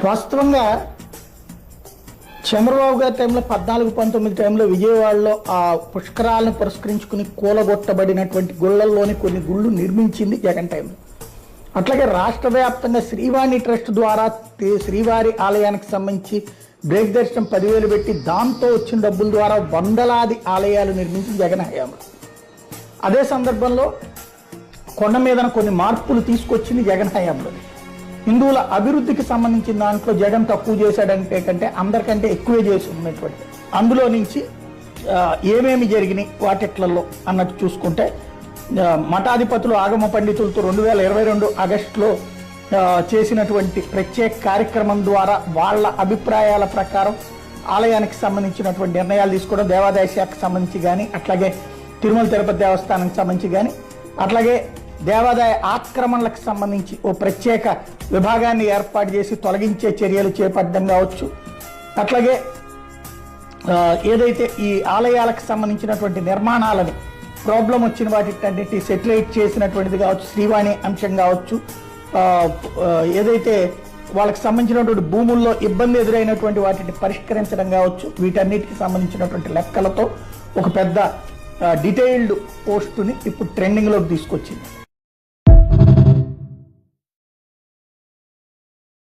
వాస్తవంగా చంద్రబాబు గారి టైంలో 14-19 టైంలో విజయవాడలో ఆ పుష్కరాలను పురస్కరించుకుని కూలగొట్టబడినటువంటి గుళ్ళల్లోని కొన్ని గుళ్ళు నిర్మించింది జగన్ టైంలో. అట్లాగే రాష్ట్ర వ్యాప్తంగా శ్రీవాణి ట్రస్ట్ ద్వారా శ్రీవారి ఆలయానికి సంబంధించి బ్రేక్ దర్శనం 10,000 పెట్టి దాంతో వచ్చిన డబ్బుల ద్వారా వందలాది ఆలయాలు నిర్మించి జగన్ హయాంలో. అదే సందర్భంలో కొండ మీదన కొన్ని మార్పులు తీసుకొచ్చింది జగన్ హయాంలో. హిందువుల అభివృద్ధికి సంబంధించిన దాంట్లో జగన్ తక్కువ చేశాడంటే కంటే అందరికంటే ఎక్కువే చేసి ఉన్నటువంటి అందులో నుంచి ఏమేమి జరిగినాయి వాటిట్లలో అన్నట్టు చూసుకుంటే మఠాధిపతులు ఆగమ పండితులతో 2022 ఆగస్టులో చేసినటువంటి ప్రత్యేక కార్యక్రమం ద్వారా వాళ్ళ అభిప్రాయాల ప్రకారం ఆలయానికి సంబంధించినటువంటి నిర్ణయాలు తీసుకోవడం, దేవాదాయ శాఖకు సంబంధించి కానీ, అట్లాగే తిరుమల తిరుపతి దేవస్థానానికి సంబంధించి కానీ, అట్లాగే దేవాదాయ ఆక్రమణలకు సంబంధించి ఓ ప్రత్యేక విభాగాన్ని ఏర్పాటు చేసి తొలగించే చర్యలు చేపట్టడం కావచ్చు, అట్లాగే ఏదైతే ఈ ఆలయాలకు సంబంధించినటువంటి నిర్మాణాలని ప్రాబ్లం వచ్చిన వాటికి సెటిలైట్ చేసినటువంటిది కావచ్చు, శ్రీవాణి అంశం కావచ్చు, ఏదైతే వాళ్ళకి సంబంధించినటువంటి భూముల్లో ఇబ్బంది ఎదురైనటువంటి వాటిని పరిష్కరించడం కావచ్చు, వీటన్నిటికి సంబంధించినటువంటి లెక్కలతో ఒక పెద్ద డీటెయిల్డ్ పోస్టుని ఇప్పుడు ట్రెండింగ్లోకి తీసుకొచ్చింది.